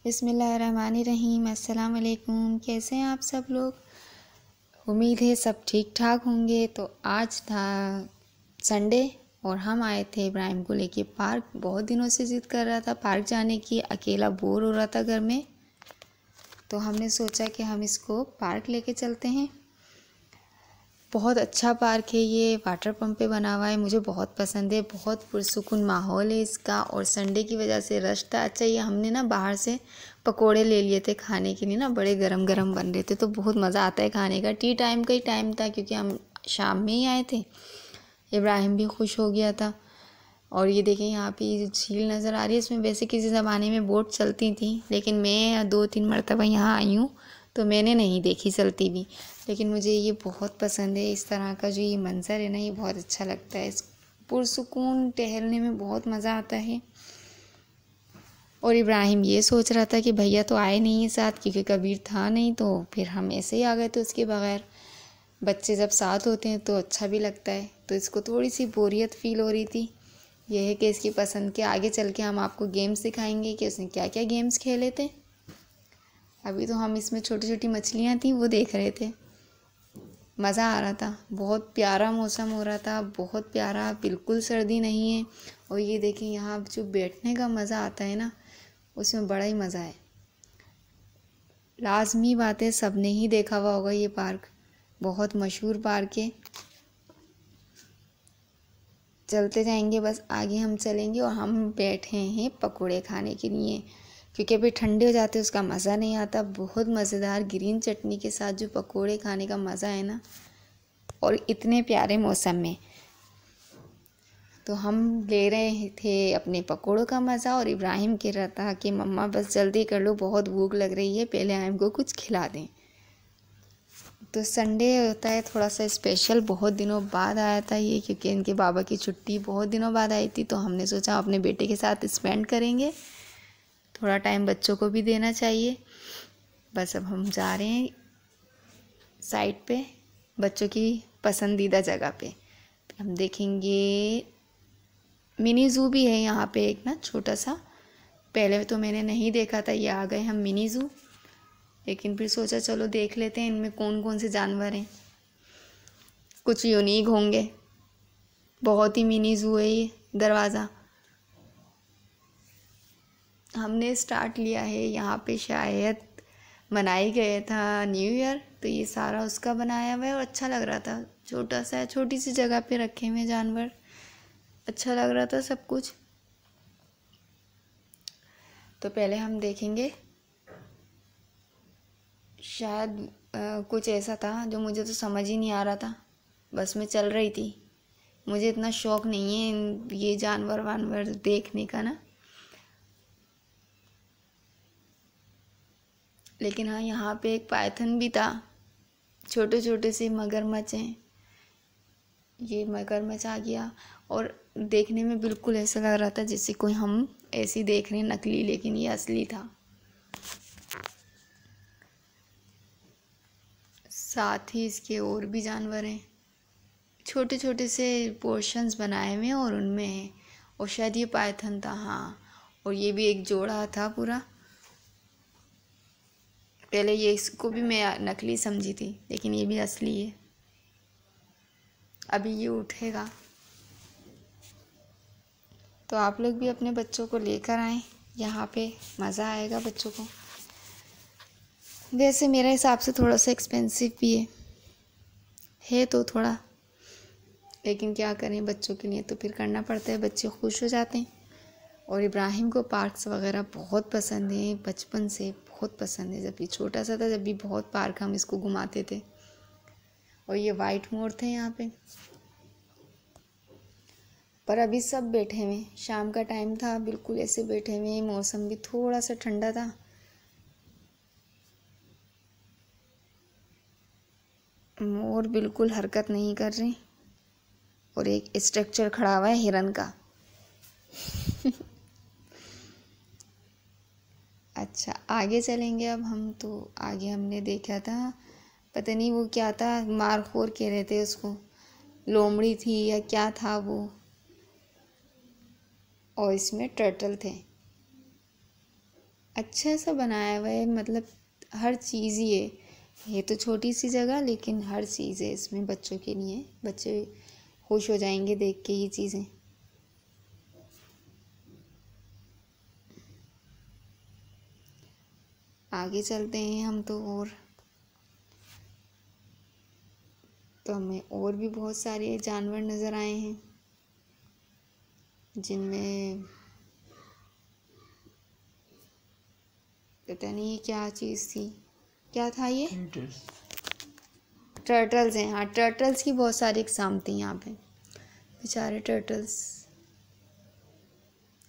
बिस्मिल्लाहिर्रहमानिर्रहीम। अस्सलाम वालेकुम। कैसे हैं आप सब लोग? उम्मीद है सब ठीक ठाक होंगे। तो आज था संडे और हम आए थे इब्राहिम को लेके पार्क। बहुत दिनों से ज़िद कर रहा था पार्क जाने की, अकेला बोर हो रहा था घर में। तो हमने सोचा कि हम इसको पार्क लेके चलते हैं। बहुत अच्छा पार्क है ये, वाटर पंप पे बना हुआ है। मुझे बहुत पसंद है, बहुत पुरसुकून माहौल है इसका। और संडे की वजह से रश था। अच्छा, ये हमने ना बाहर से पकोड़े ले लिए थे खाने के लिए ना, बड़े गरम गरम बन रहे थे, तो बहुत मज़ा आता है खाने का। टी टाइम का ही टाइम था क्योंकि हम शाम में ही आए थे। इब्राहिम भी खुश हो गया था। और ये देखें, यहाँ पे झील नज़र आ रही है। इसमें वैसे किसी ज़माने में बोट चलती थी, लेकिन मैं 2-3 मरतबा यहाँ आई हूँ तो मैंने नहीं देखी चलती भी। लेकिन मुझे ये बहुत पसंद है, इस तरह का जो ये मंज़र है ना, ये बहुत अच्छा लगता है। इस पुरसुकून टहलने में बहुत मज़ा आता है। और इब्राहिम ये सोच रहा था कि भैया तो आए नहीं है साथ, क्योंकि कबीर था नहीं, तो फिर हम ऐसे ही आ गए थे उसके बगैर। बच्चे जब साथ होते हैं तो अच्छा भी लगता है। तो इसको थोड़ी सी बोरियत फ़ील हो रही थी। यह है कि इसकी पसंद के आगे चल के हम आपको गेम्स दिखाएंगे कि उसने क्या क्या गेम्स खेले थे। अभी तो हम इसमें छोटी छोटी मछलियाँ थी वो देख रहे थे। मज़ा आ रहा था, बहुत प्यारा मौसम हो रहा था, बहुत प्यारा, बिल्कुल सर्दी नहीं है। और ये देखें, यहाँ जो बैठने का मज़ा आता है ना, उसमें बड़ा ही मज़ा है। लाजमी बात है, सब ने ही देखा हुआ होगा ये पार्क, बहुत मशहूर पार्क है। चलते जाएंगे, बस आगे हम चलेंगे। और हम बैठे हैं पकोड़े खाने के लिए, क्योंकि अभी ठंडे हो जाते हैं, उसका मज़ा नहीं आता। बहुत मज़ेदार ग्रीन चटनी के साथ जो पकोड़े खाने का मज़ा है ना, और इतने प्यारे मौसम में। तो हम ले रहे थे अपने पकोड़ों का मज़ा, और इब्राहिम कह रहा था कि मम्मा बस जल्दी कर लो, बहुत भूख लग रही है, पहले हमको कुछ खिला दें। तो संडे होता है थोड़ा सा स्पेशल, बहुत दिनों बाद आया था ये, क्योंकि इनके बाबा की छुट्टी बहुत दिनों बाद आई थी। तो हमने सोचा अपने बेटे के साथ स्पेंड करेंगे, थोड़ा टाइम बच्चों को भी देना चाहिए। बस अब हम जा रहे हैं साइड पे, बच्चों की पसंदीदा जगह पे। हम देखेंगे मिनी ज़ू भी है यहाँ पे एक ना, छोटा सा। पहले तो मैंने नहीं देखा था, ये आ गए हम मिनी ज़ू। लेकिन फिर सोचा चलो देख लेते हैं इनमें कौन कौन से जानवर हैं, कुछ यूनिक होंगे। बहुत ही मिनी ज़ू है ये दरवाज़ा। हमने स्टार्ट लिया है यहाँ पे, शायद मनाई गया था न्यू ईयर, तो ये सारा उसका बनाया हुआ है। और अच्छा लग रहा था, छोटा सा छोटी सी जगह पे रखे हुए जानवर, अच्छा लग रहा था सब कुछ। तो पहले हम देखेंगे, शायद कुछ ऐसा था जो मुझे तो समझ ही नहीं आ रहा था, बस मैं चल रही थी। मुझे इतना शौक़ नहीं है ये जानवर वानवर देखने का ना, लेकिन हाँ यहाँ पे एक पायथन भी था। छोटे छोटे से मगरमच्छ हैं, ये मगरमच्छ आ गया। और देखने में बिल्कुल ऐसा लग रहा था जैसे कोई हम ऐसी देख रहे हैं नकली, लेकिन ये असली था। साथ ही इसके और भी जानवर हैं, छोटे छोटे से पोर्शंस बनाए हुए हैं और उनमें है। और शायद ये पायथन था, हाँ। और ये भी एक जोड़ा था पूरा। पहले ये इसको भी मैं नकली समझी थी, लेकिन ये भी असली है। अभी ये उठेगा, तो आप लोग भी अपने बच्चों को लेकर आएँ, यहाँ पे मज़ा आएगा बच्चों को। वैसे मेरे हिसाब से थोड़ा सा एक्सपेंसिव भी है तो थोड़ा, लेकिन क्या करें, बच्चों के लिए तो फिर करना पड़ता है, बच्चे खुश हो जाते हैं। और इब्राहिम को पार्क्स वगैरह बहुत पसंद है, बचपन से बहुत पसंद है। जब भी छोटा सा था, जब भी बहुत पार्क हम इसको घुमाते थे। और ये वाइट मोर थे यहाँ पे, पर अभी सब बैठे हुए, शाम का टाइम था, बिल्कुल ऐसे बैठे हुए। मौसम भी थोड़ा सा ठंडा था। मोर बिल्कुल हरकत नहीं कर रहे, और एक स्ट्रक्चर खड़ा हुआ है हिरन का। अच्छा, आगे चलेंगे अब हम। तो आगे हमने देखा था, पता नहीं वो क्या था, मारखोर कह रहे थे उसको, लोमड़ी थी या क्या था वो। और इसमें टर्टल थे। अच्छा सा बनाया हुआ है, मतलब हर चीज़ ही है। ये तो छोटी सी जगह लेकिन हर चीज़ है इसमें बच्चों के लिए। बच्चे खुश हो जाएंगे देख के ये चीज़ें। आगे चलते हैं हम तो हमें और भी बहुत सारे जानवर नज़र आए हैं, जिनमें पता नहीं क्या चीज़ थी, क्या था ये? टर्टल्स हैं। हाँ, टर्टल्स की बहुत सारी एग्जाम थी यहाँ पे। बेचारे टर्टल्स,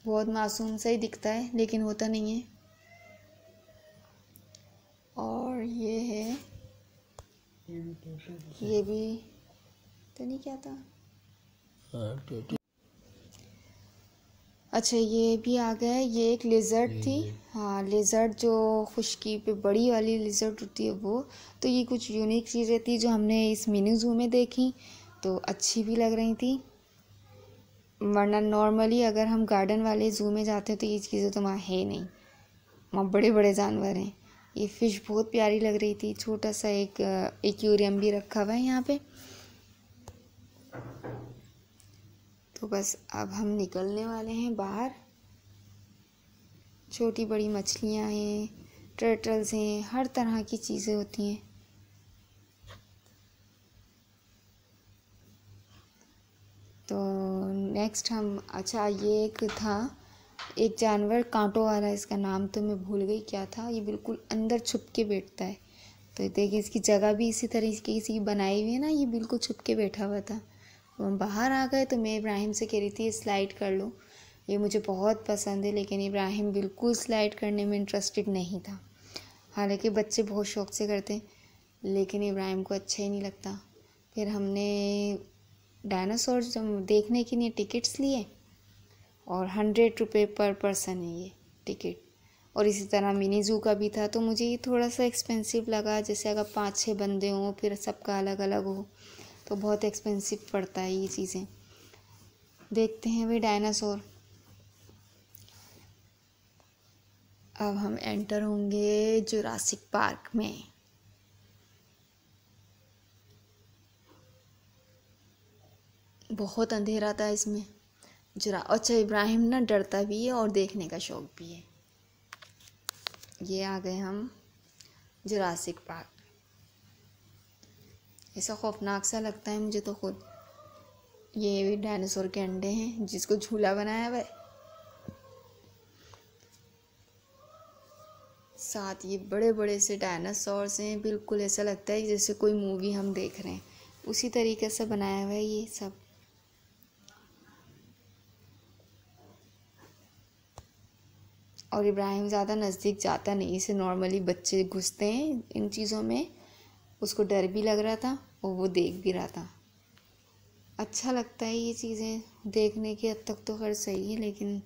बहुत मासूम सा ही दिखता है लेकिन होता नहीं है। और ये है, ये भी तो नहीं, क्या था? अच्छा, ये भी आ गया है। ये एक लिजर्ड थी। हाँ, लिजर्ड जो खुशकी पे बड़ी वाली लिजर्ड होती है वो। तो ये कुछ यूनिक चीज़ें थी जो हमने इस मिनी ज़ू में देखी, तो अच्छी भी लग रही थी। वरना नॉर्मली अगर हम गार्डन वाले ज़ू में जाते हैं तो ये चीज़ें तो वहाँ है नहीं, वहाँ बड़े बड़े जानवर हैं। ये फ़िश बहुत प्यारी लग रही थी। छोटा सा एक एक्वेरियम भी रखा हुआ है यहाँ पे। तो बस अब हम निकलने वाले हैं बाहर। छोटी बड़ी मछलियाँ हैं, टर्टल्स हैं, हर तरह की चीज़ें होती हैं। तो नेक्स्ट हम, अच्छा ये एक था, एक जानवर कांटों वाला, इसका नाम तो मैं भूल गई क्या था। ये बिल्कुल अंदर छुप के बैठता है। तो देखिए इसकी जगह भी इसी तरीके की बनाई हुई है ना, ये बिल्कुल छुप के बैठा हुआ था। तो हम बाहर आ गए तो मैं इब्राहिम से कह रही थी स्लाइड कर लो, ये मुझे बहुत पसंद है, लेकिन इब्राहिम बिल्कुल स्लाइड करने में इंटरेस्टेड नहीं था। हालांकि बच्चे बहुत शौक से करते हैं, लेकिन इब्राहिम को अच्छा ही नहीं लगता। फिर हमने डायनासोर देखने के लिए टिकट्स लिए, और 100 रुपये पर पर्सन है ये टिकट। और इसी तरह मिनी ज़ू का भी था, तो मुझे ये थोड़ा सा एक्सपेंसिव लगा। जैसे अगर 5-6 बंदे हों फिर सबका अलग अलग हो तो बहुत एक्सपेंसिव पड़ता है ये चीज़ें। देखते हैं वे डायनासोर। अब हम एंटर होंगे जुरासिक पार्क में। बहुत अंधेरा था इसमें। अच्छा, इब्राहिम ना डरता भी है और देखने का शौक भी है। ये आ गए हम जुरासिक पार्क। ऐसा खौफनाक सा लगता है मुझे तो खुद। ये डायनासोर के अंडे हैं जिसको झूला बनाया हुआ है। साथ ये बड़े बड़े से डायनासोर्स हैं, बिल्कुल ऐसा लगता है जैसे कोई मूवी हम देख रहे हैं, उसी तरीके से बनाया हुआ है ये सब। और इब्राहिम ज़्यादा नज़दीक जाता नहीं, इसे नॉर्मली बच्चे घुसते हैं इन चीज़ों में। उसको डर भी लग रहा था और वो देख भी रहा था। अच्छा लगता है ये चीज़ें देखने की हद तक तो खैर सही है, लेकिन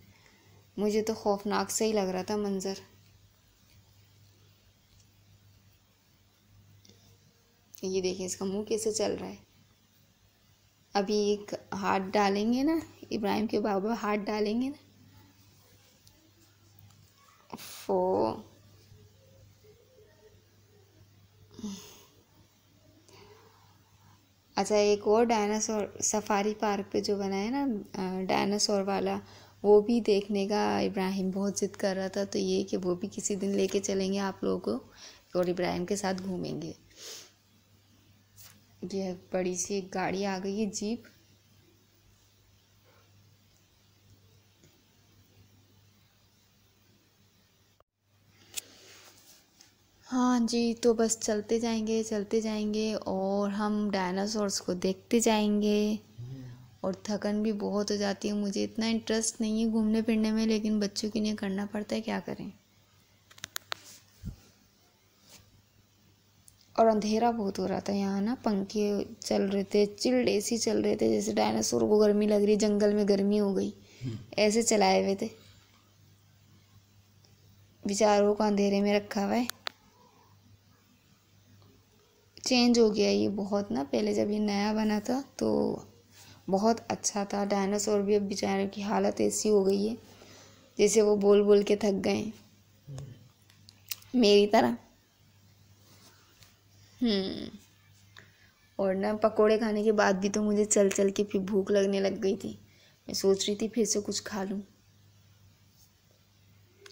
मुझे तो खौफनाक से ही लग रहा था मंज़र। ये देखिए इसका मुंह कैसे चल रहा है। अभी एक हाथ डालेंगे ना, इब्राहिम के बाबा हाथ डालेंगे ना, फो अच्छा, एक और डायनासोर सफारी पार्क पे जो बना है ना डायनासोर वाला, वो भी देखने का इब्राहिम बहुत ज़िद कर रहा था। तो ये कि वो भी किसी दिन लेके चलेंगे आप लोगों को और इब्राहिम के साथ घूमेंगे। ये बड़ी सी एक गाड़ी आ गई है, जीप। हाँ जी, तो बस चलते जाएंगे और हम डायनासोर्स को देखते जाएंगे। और थकन भी बहुत हो जाती है। मुझे इतना इंटरेस्ट नहीं है घूमने फिरने में, लेकिन बच्चों के लिए करना पड़ता है, क्या करें। और अंधेरा बहुत हो रहा था यहाँ ना, पंखे चल रहे थे, चिल्ड एसी चल रहे थे, जैसे डायनासोर को गर्मी लग रही, जंगल में गर्मी हो गई, ऐसे चलाए हुए थे। बेचारों को अंधेरे में रखा हुआ है। चेंज हो गया ये बहुत ना, पहले जब ये नया बना था तो बहुत अच्छा था। डायनासोर भी अब बेचारों की हालत ऐसी हो गई है जैसे वो बोल बोल के थक गए। मेरी तरह। और ना पकोड़े खाने के बाद भी तो मुझे चल चल के फिर भूख लगने लग गई थी। मैं सोच रही थी फिर से कुछ खा लूँ,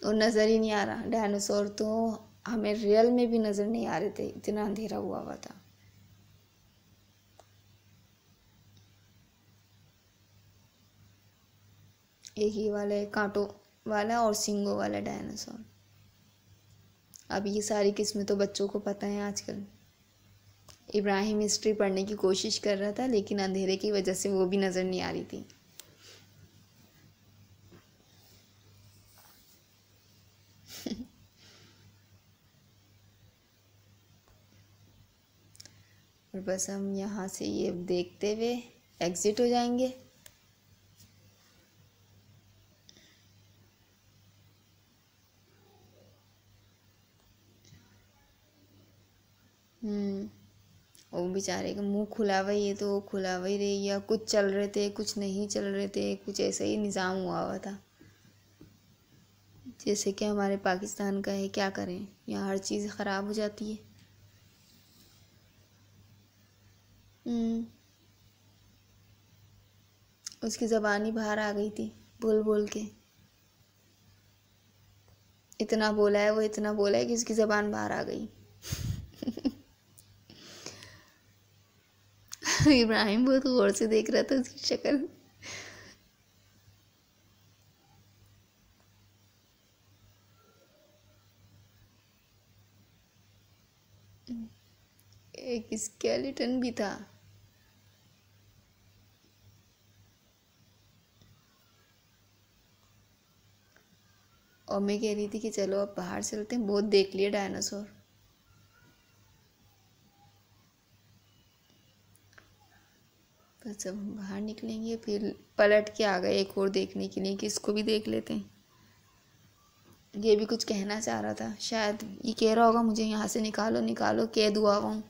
और नज़र ही नहीं आ रहा डायनासोर। तो हमें रियल में भी नज़र नहीं आ रहे थे, इतना अंधेरा हुआ हुआ था। एक ही वाला है, कांटों वाला और सींगों वाला डायनासोर। अब ये सारी किस्में तो बच्चों को पता है आजकल। इब्राहिम हिस्ट्री पढ़ने की कोशिश कर रहा था, लेकिन अंधेरे की वजह से वो भी नज़र नहीं आ रही थी। और बस हम यहाँ से ये देखते हुए एग्ज़िट हो जाएंगे। वो बेचारे का मुंह खुला हुआ ही है, तो वो खुला हुआ ही रह गया। कुछ चल रहे थे, कुछ नहीं चल रहे थे, कुछ ऐसा ही निज़ाम हुआ हुआ था। जैसे कि हमारे पाकिस्तान का है, क्या करें, यहाँ हर चीज़ ख़राब हो जाती है। उसकी ज़बान ही बाहर आ गई थी बोल बोल के। इतना बोला है वो, इतना बोला है कि उसकी ज़बान बाहर आ गई। इब्राहिम बहुत गौर से देख रहा था उसकी शक्ल। एक स्केलेटन भी था। और मैं कह रही थी कि चलो अब बाहर चलते हैं, बहुत देख लिए डायनासोर। बस जब हम बाहर निकलेंगे फिर पलट के आ गए एक और देखने के लिए कि इसको भी देख लेते हैं। ये भी कुछ कहना चाह रहा था, शायद ये कह रहा होगा मुझे यहाँ से निकालो निकालो, कैद हुआ हूँ।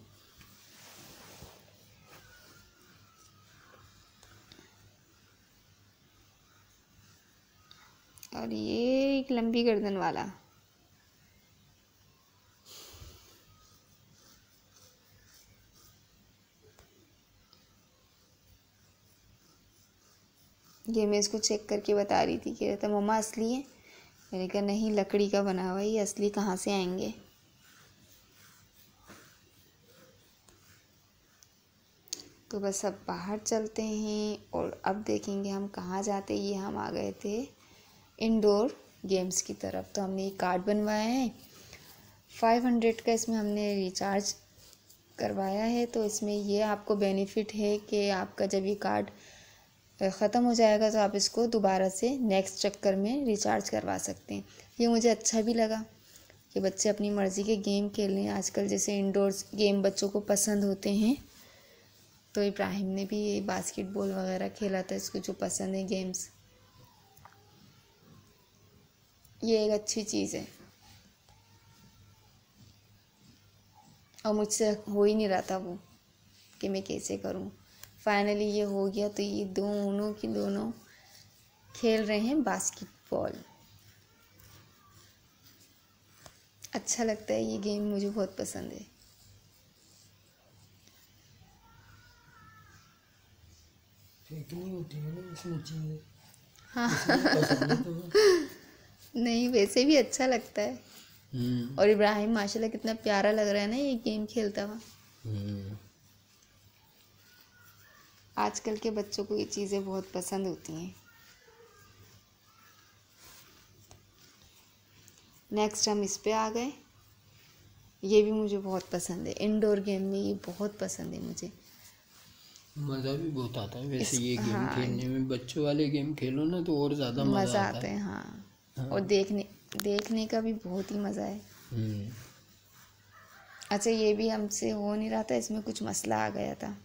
और ये एक लंबी गर्दन वाला। ये मैं इसको चेक करके बता रही थी, कह रहा था मम्मा असली है। मैंने कहा नहीं, लकड़ी का बना हुआ है, ये असली कहाँ से आएंगे। तो बस अब बाहर चलते हैं और अब देखेंगे हम कहाँ जाते। ये हम आ गए थे इंडोर गेम्स की तरफ। तो हमने एक कार्ड बनवाया है 500 का, इसमें हमने रिचार्ज करवाया है। तो इसमें ये आपको बेनिफिट है कि आपका जब ये कार्ड ख़त्म हो जाएगा तो आप इसको दोबारा से नेक्स्ट चक्कर में रिचार्ज करवा सकते हैं। ये मुझे अच्छा भी लगा कि बच्चे अपनी मर्ज़ी के गेम खेल रहे हैं। आजकल जैसे इंडोर्स गेम बच्चों को पसंद होते हैं, तो इब्राहिम ने भी ये बास्केटबॉल वगैरह खेला था, इसको जो पसंद है गेम्स। ये एक अच्छी चीज़ है और मुझसे हो ही नहीं रहा था वो कि मैं कैसे करूं। फाइनली ये हो गया। तो ये दोनों की दोनों खेल रहे हैं बास्केटबॉल। अच्छा लगता है ये गेम, मुझे बहुत पसंद है। फेंकनी होती है ना इसमें चीज़ें। हाँ। पसंद है तो नहीं, वैसे भी अच्छा लगता है। और इब्राहिम माशाल्लाह कितना प्यारा लग रहा है ना ये गेम खेलता हुआ। आजकल के बच्चों को ये चीज़ें बहुत पसंद होती हैं। नेक्स्ट हम इस पे आ गए। ये भी मुझे बहुत पसंद है, इंडोर गेम में ये बहुत पसंद है मुझे। मज़ा भी बहुत आता है वैसे ये गेम हाँ, खेलने में। बच्चों वाले गेम खेलो ना तो और ज़्यादा मज़ा आता आता है। है। हाँ। और देखने का भी बहुत ही मज़ा है। अच्छा, ये भी हमसे हो नहीं रहा था, इसमें कुछ मसला आ गया था।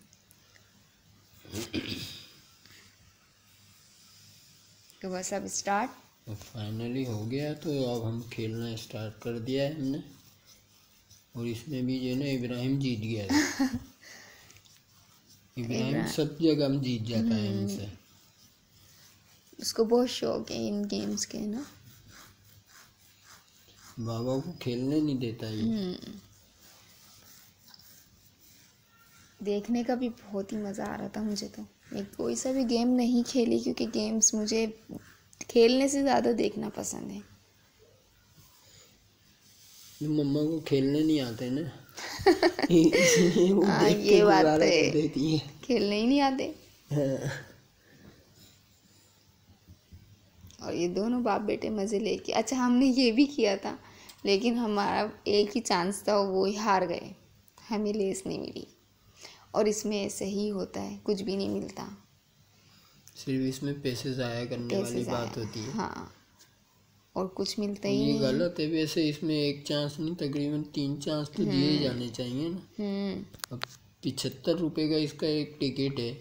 तो बस अब स्टार्ट। तो फाइनली हो गया। तो अब हम खेलना स्टार्ट कर दिया है हमने। और इसमें भी जो है ना इब्राहिम जीत गया था। इब्राहिम सब जगह में जीत जाता है हमसे। उसको बहुत शौक है इन गेम्स के ना। बाबा को खेलने नहीं देता ये। देखने का भी बहुत ही मज़ा आ रहा था मुझे। तो मैं कोई सा भी गेम नहीं खेली क्योंकि गेम्स मुझे खेलने से ज़्यादा देखना पसंद है। मम्मा को खेलने नहीं आते ना इसलिए वो हाँ, देख के ये बात गुजारा है, कर देती है। खेलने ही नहीं आते। हाँ। और ये दोनों बाप बेटे मज़े लेके, अच्छा हमने ये भी किया था लेकिन हमारा एक ही चांस था, वो ही हार गए, हमें लेस नहीं मिली। और इसमें ऐसे ही होता है, कुछ भी नहीं मिलता, सिर्फ इसमें पैसे ज़ाया करने वाली पैसे बात ज़ाया। होती है। हाँ, और कुछ मिलता ही ये नहीं है। गलत है वैसे, इसमें एक चांस नहीं तकरीबन 3 चांस तो दिए ही जाने चाहिए ना। अब 75 रुपये का इसका एक टिकट है,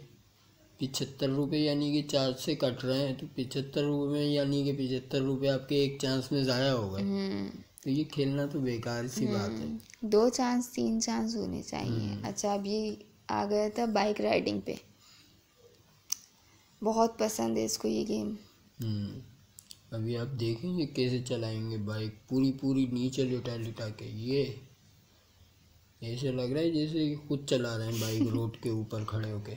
75 रुपये यानी कि 4 से कट रहे हैं, तो 75 रुपये में यानी कि 75 रुपये आपके एक चांस में ज़ाया हो गए। तो ये खेलना तो बेकार सी बात है। 2 चांस 3 चांस होने चाहिए। अच्छा, अभी आ गया था बाइक राइडिंग पे, बहुत पसंद है इसको ये गेम। अभी आप देखेंगे कैसे चलाएंगे बाइक, पूरी पूरी नीचे लिटा लिटा के। ये ऐसे लग रहा है जैसे कि खुद चला रहे हैं बाइक रोड के ऊपर खड़े होके।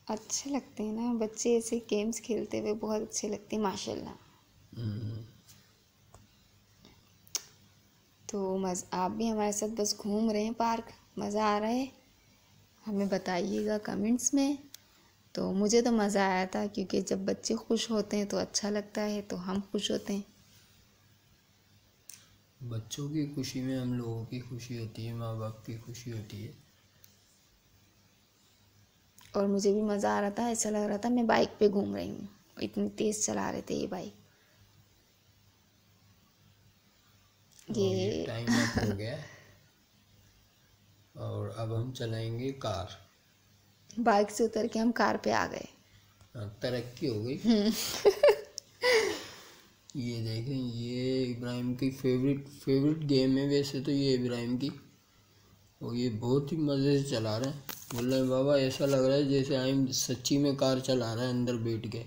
अच्छे लगते हैं ना बच्चे ऐसे गेम्स खेलते हुए, बहुत अच्छे लगते हैं माशाल्लाह। तो आप भी हमारे साथ बस घूम रहे हैं पार्क, मज़ा आ रहा है, हमें बताइएगा कमेंट्स में। तो मुझे तो मज़ा आया था क्योंकि जब बच्चे खुश होते हैं तो अच्छा लगता है, तो हम खुश होते हैं। बच्चों की खुशी में हम लोगों की खुशी होती है, माँ बाप की खुशी होती है। और मुझे भी मज़ा आ रहा था, ऐसा लग रहा था मैं बाइक पे घूम रही हूँ, इतनी तेज़ चला रहे थे ये बाइक। ये टाइम अप हो गया और अब हम चलाएंगे कार। बाइक से उतर के हम कार पे आ गए। तरक्की हो गई। ये देखें, ये इब्राहिम की फेवरेट गेम है वैसे तो ये इब्राहिम की, और ये बहुत ही मज़े से चला रहे हैं। बोल रहे हैं बाबा ऐसा लग रहा है जैसे हम सच्ची में कार चला रहे हैं अंदर बैठ के।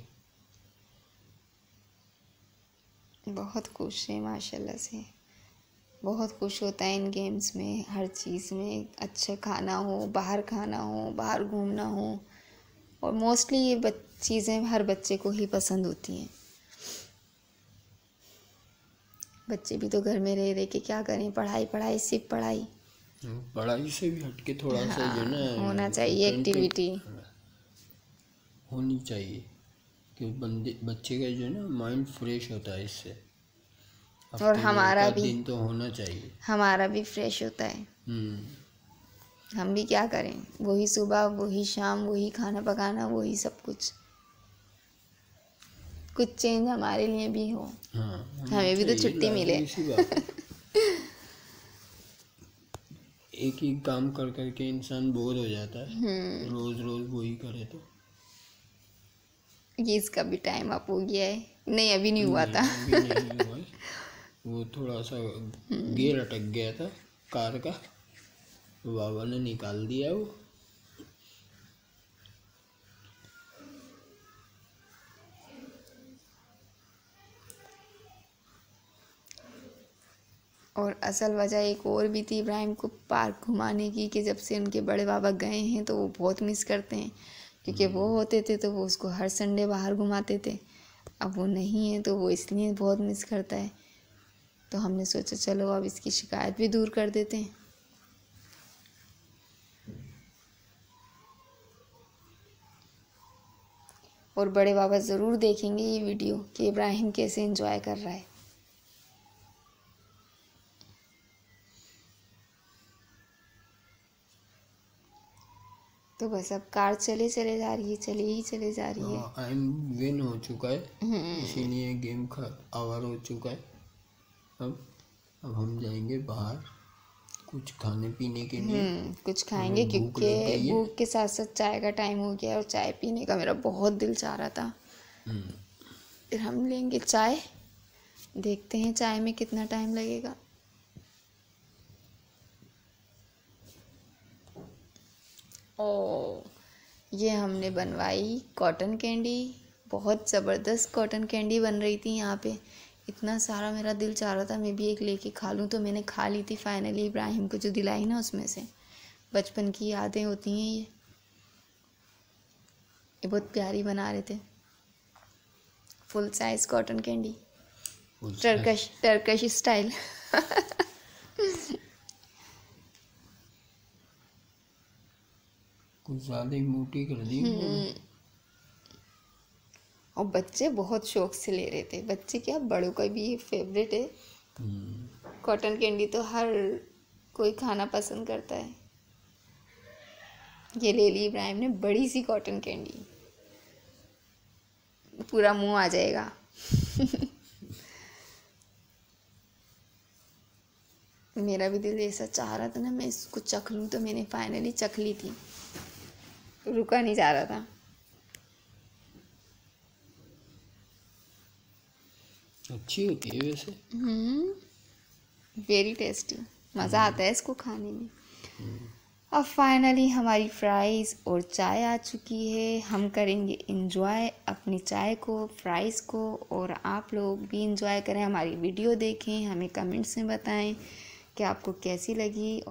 बहुत खुश है माशाल्लाह से, बहुत खुश होता है इन गेम्स में, हर चीज़ में। अच्छा खाना हो, बाहर घूमना हो, और मोस्टली ये चीज़ें हर बच्चे को ही पसंद होती हैं। बच्चे भी तो घर में रह के क्या करें, पढ़ाई सिर्फ पढ़ाई। पढ़ाई से भी हटके थोड़ा सा जो ना होना चाहिए एक्टिविटी, होनी चाहिए कि बच्चे का जो ना माइंड फ्रेश होता है इससे। और हमारा भी दिन तो होना चाहिए, हमारा भी फ्रेश होता है। हम भी क्या करें, वही सुबह वही शाम वही खाना पकाना वही सब कुछ चेंज हमारे लिए भी हो। हाँ, हमें भी तो छुट्टी मिले। एक ही काम कर करके इंसान बोर हो जाता है, रोज रोज वही करे तो। ये इसका भी टाइम अप हो गया है, नहीं अभी नहीं हुआ था। अभी नहीं हुआ है। वो थोड़ा सा गियर अटक गया था कार का, तो बाबा ने निकाल दिया वो। और असल वजह एक और भी थी इब्राहिम को पार्क घुमाने की, कि जब से उनके बड़े बाबा गए हैं तो वो बहुत मिस करते हैं, क्योंकि वो होते थे तो वो उसको हर संडे बाहर घुमाते थे। अब वो नहीं है तो वो इसलिए बहुत मिस करता है। तो हमने सोचा चलो अब इसकी शिकायत भी दूर कर देते हैं। और बड़े बाबा ज़रूर देखेंगे ये वीडियो कि इब्राहिम कैसे एंजॉय कर रहा है। तो बस अब कार चले जा रही है, चले जा रही है। टाइम विन हो चुका है, इसीलिए गेम का आवर हो चुका है। अब हम जाएंगे बाहर कुछ खाने पीने के लिए। कुछ खाएंगे क्योंकि भूख के साथ साथ चाय का टाइम हो गया और चाय पीने का मेरा बहुत दिल चाह रहा था। फिर हम लेंगे चाय, देखते हैं चाय में कितना टाइम लगेगा। ओ, ये हमने बनवाई कॉटन कैंडी, बहुत ज़बरदस्त कॉटन कैंडी बन रही थी यहाँ पे। इतना सारा मेरा दिल चाह रहा था मैं भी एक लेके खा लूँ, तो मैंने खा ली थी फाइनली। इब्राहिम को जो दिलाई ना उसमें से, बचपन की यादें होती हैं ये बहुत प्यारी बना रहे थे। Full size cotton candy, Turkish style. कुछ ज़्यादा ही मोटी कर दी। और बच्चे बहुत शौक से ले रहे थे, बच्चे क्या बड़ों का भी फेवरेट है। कॉटन कैंडी तो हर कोई खाना पसंद करता है। ये ले ली इब्राहिम ने बड़ी सी कॉटन कैंडी, पूरा मुंह आ जाएगा। मेरा भी दिल ऐसा चाह रहा था ना मैं इसको चख लूँ, तो मैंने फाइनली चख ली थी, रुका नहीं जा रहा था। अच्छी होती है वैसे। वेरी टेस्टी, मज़ा आता है इसको खाने में। अब फाइनली हमारी फ्राइज़ और चाय आ चुकी है। हम करेंगे इंजॉय अपनी चाय को, फ्राइज़ को, और आप लोग भी इंजॉय करें, हमारी वीडियो देखें, हमें कमेंट्स में बताएं कि आपको कैसी लगी।